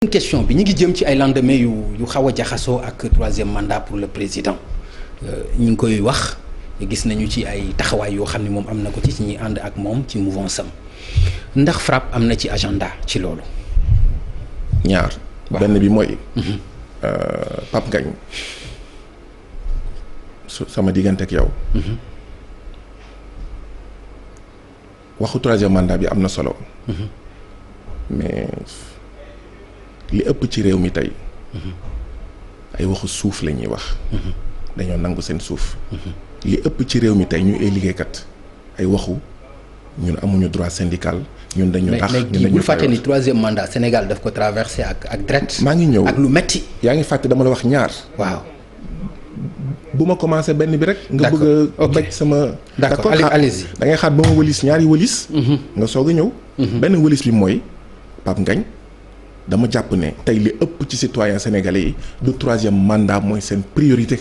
question bi ñu ngi jëm ci ay lendemain yu xaw a jaxasoo ak troisième mandat pour le président ñu ngi koy wax gis nañu ci ay taxawaay yoo xam ne moom am na ko ci ñi ànd ak moom ci mouvance am ndax FRAPP am na ci agenda ci loolu. ñaar benn bi mooy. Pape Ngagne sama diggante ak yow. waxu troisième mandat bi am na solo. mais li ëpp ci réew mi tey. ay waxu suuf la ñuy wax. dañoo nangu seen suuf. li ëpp ci réew mi tey ñu ay liggéeykat ay waxu ñun amuñu droit syndical. ñun dañu tax ñun dañu bul fàtte ni troisième mandat Sénégal daf ko traversé ak dret. maa ngi ñëw ak lu metti yaa ngi fàtte dama la wax ñaar. waaw. bu ma commencé benn bi rek. nga bëgg a bëj sama. d'accord allez-y da ngay xaar ba ma wëlis ñaari wëlis. nga soog a ñëw. benn wëlis bi mooy Pape Ngagne dama jàpp ne tey li ëpp ci citoyen sénégalais yi du troisième mandat mooy seen priorité.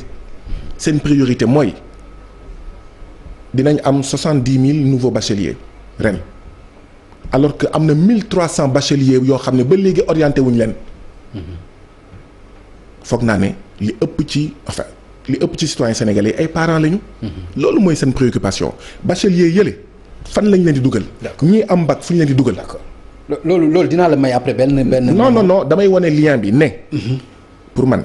seen priorité mooy dinañ am 70 000 nouveaux bacheliers ren. alors que am na 1300 bacheliers yoo xam ne ba léegi orienté wuñ leen. foog naa ne li ëpp ci citoyens sénégalais ay parents lañu. loolu mooy seen préoccupation bacheliers yële fan lañ leen di dugal. ñii am bac fu ñu leen di dugal. d'accord loolu dinaa la may après benn. non damay wane lien bi ne. pour man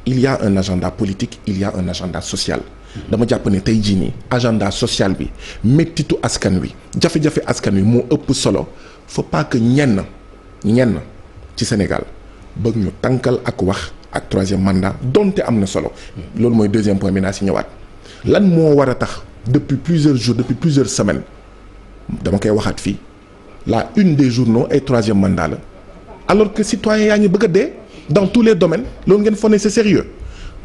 il y a un agenda politique il y a un agenda social. dama jàpp ne tey jii nii agenda social bi mettitu askan wi jafe-jafe askan wi moo ëpp solo faut pas que ñenn ci Sénégal bëgg ñu tànkal ak wax ak troisième mandat donte am na solo. loolu mooy deuxième point bi naa si ñëwaat. lan moo war a tax depuis plusieurs jours depuis plusieurs semaines dama koy waxaat fii la une des journaux ay troisième mandat la alors que citoyens yaa ngi bëgg a dee dans tous les domaines loolu ngeen foog ne c'est sérieux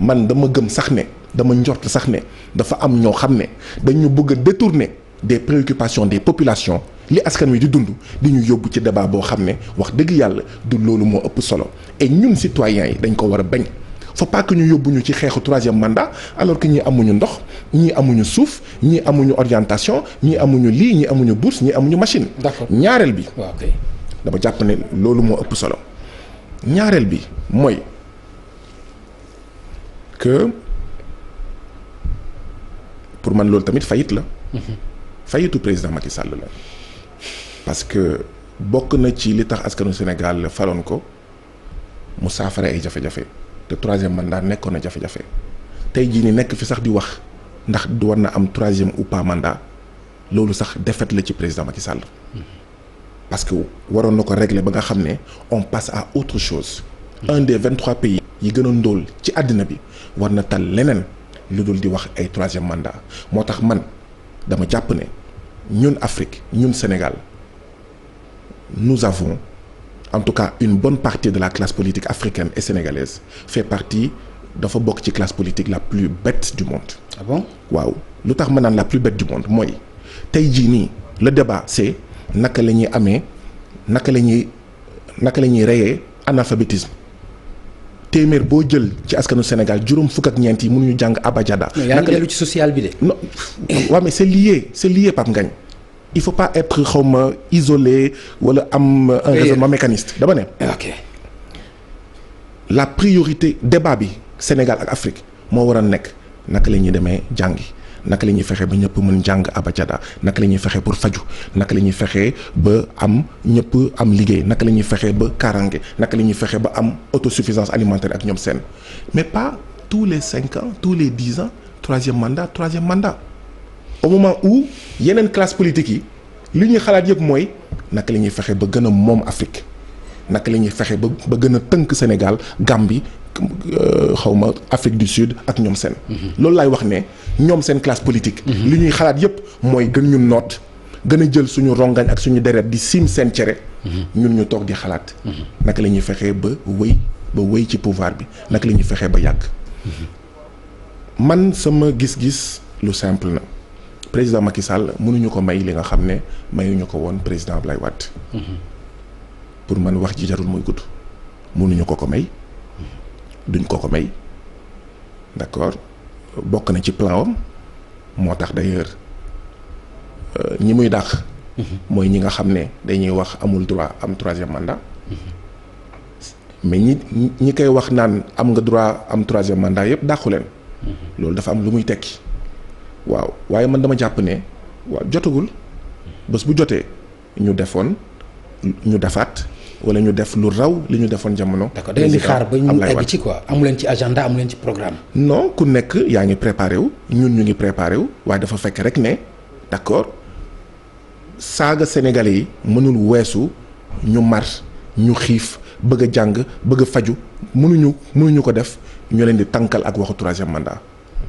man dama gëm sax ne. dama njort sax ne dafa am ñoo xam ne dañu bëgg a détourner des préoccupations des populations li askan wi di dund di ñu yóbbu ci débat boo xam ne wax dëgg yàlla du loolu moo ëpp solo et ñun citoyens yi dañ ko war a bañ faut pas que ñu yóbbu ñu ci xeexu troisième mandat alors que ñii amuñu ndox ñii amuñu suuf ñii amuñu orientation ñii amuñu lii ñii amuñu bourse ñii amuñu machine. d'accord ñaareel bi. waaw kay dama jàpp ne loolu moo ëpp solo ñaareel bi mooy que. pour man loolu tamit faillite la. faillitu président Macky Sall la. parce que bokk na ci li tax askanu Sénégal faloon ko mu saafara ay jafe-jafe te troisième mandat nekkoon na jafe-jafe tey jii ni nekk fi sax di wax ndax du war na am troisième ou pas mandat loolu sax défaite la ci président Macky Sall. parce que waroon na ko régler ba nga xam ne on passe à autre chose. un des 23 pays yi gën a ndóol ci àddina bi war na tal leneen. lu dul di wax ay troisième mandat moo tax man dama jàpp ne ñun Afrique ñun Sénégal nous avons en tout cas une bonne partie de la classe politique africaine et sénégalaise fait partie dafa bokk ci classe politique la plus bête du monde. Ah bon? waaw lu tax ma naan la plus bête du monde mooy tey jii nii le débat c'est naka la ñuy amee naka la ñuy reyee analphabétisme. téeméer boo jël ci askanu Sénégal juróom fukk ak ñeent yi mënuñu jàng abajada. yaa ngi dellu ci social bi de. non waaw mais c'est lié Pape Ngagne il faut pas être xawma isolé wala am un raisonnement mécaniste dama ne. ok la priorité débat bi Sénégal ak Afrique moo war a nekk naka la ñuy demee jàngi naka la ñuy fexe ba ñëpp mën jàng abajada naka la ñuy fexe pour faju naka la ñuy fexe ba am ñëpp am liggéey naka la ñuy fexe ba kaaraange naka la ñuy fexe ba am autosuffisance alimentaire ak ñoom seen mais pas tous les 5 ans tous les 10 ans troisième mandat au moment où yeneen classe politique yi li ñuy xalaat yëpp mooy naka la ñuy fexe ba gën a moom Afrique naka la ñuy fexe ba gën a tënk Sénégal Gambie xawma Afrique du Sud ak ñoom seen. loolu laay wax ne ñoom seen classe politique. li ñuy xalaat yépp mooy gën ñu noot gën a jël suñu rongañ ak suñu deret di siim seen cere. ñun ñu toog di xalaat. naka la ñuy fexee ba wéy ci pouvoir bi naka la ñuy fexee ba yàgg. man sama gis-gis lu simple na président Macky Sall mënuñu ko may li nga xam ne mayuñu ko woon président Ablaye Wade. pour man wax ji jarul muy gudd mënuñu ko may. duñ ko may d'accord bokk na ci plan am moo tax d'ailleurs ñi muy dàq. mooy ñi nga xam ne dañuy wax amul droit am troisième mandat. mais ñi koy wax naan am nga droit am 3e mandat yëpp dàqu leen. loolu dafa am lu muy tekki. waaw waaye man dama jàpp ne waaw jotagul bés bu jotee ñu defaat wala ñu def lu raw li ñu defoon jamono. d'accord da ngeen di xaar ba ñu egg ci quoi amu leen ci agenda amu leen ci programme. non ku nekk yaa ngi préparé wu ñun ñu ngi préparé wu waaye dafa fekk rek ne d'accord saaga sénégalais yi mënul weesu ñu mar ñu xiif bëgg a jàng bëgg a faju mënuñu ko def ñu leen di tànkal ak waxu 3e mandat.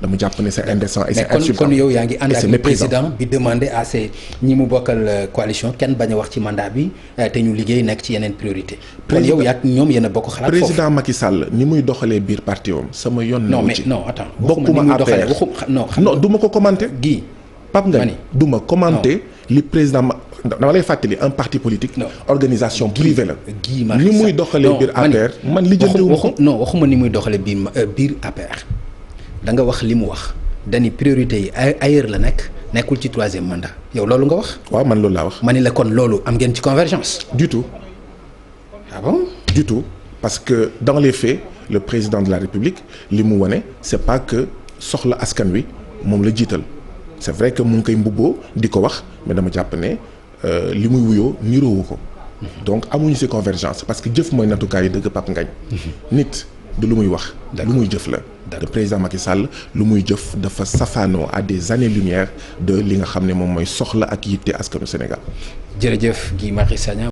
dama jàpp ne c'est indécent et c'est insultant. kon yow yaa ngi ànd ak le président bi demander à ces ñi mu bokkal coalition kenn bañ a wax ci mandat bi te ñu liggéey nekk ci yeneen priorité. kon yow yaa ñoom yéen a bokk xalaat foofu. président Macky Sall ni muy doxalee biir parti am sama yoon. non mais non attends bokkuma APR non du ma ko commenter. Guy Pape Ngagne du ma commenter li président dama lay fàttali un parti politique. organisation privée la. Guy ni muy doxalee biir APR man lijjantiwuma ko. non waxuma ni muy doxalee biir APR. da nga wax li mu wax dani priorité yi ailleurs la nekkul ci 3e mandat yow loolu nga wax. waaw man loolu laa wax. ma ni la kon loolu am ngeen ci convergence. du tout. ah bon. du tout parce que dans les faits le président de la République li mu wane c'est pas que soxla askan wi moom la jiital c'est vrai que mu ngi koy mbubboo di ko wax mais dama jàpp ne li muy wuyoo niroowu ko. donc amuñu ci convergence parce que jëf mooy nattukaayu dëgg Pape Ngagne. nit du lu muy wax. lu muy jëf la. le président Macky Sall lu muy jëf dafa safaanoo à des années-lumière de li nga xam ne moom mooy soxla ak yitte askanu Sénégal. jërëjëf Guy Marius Sagna.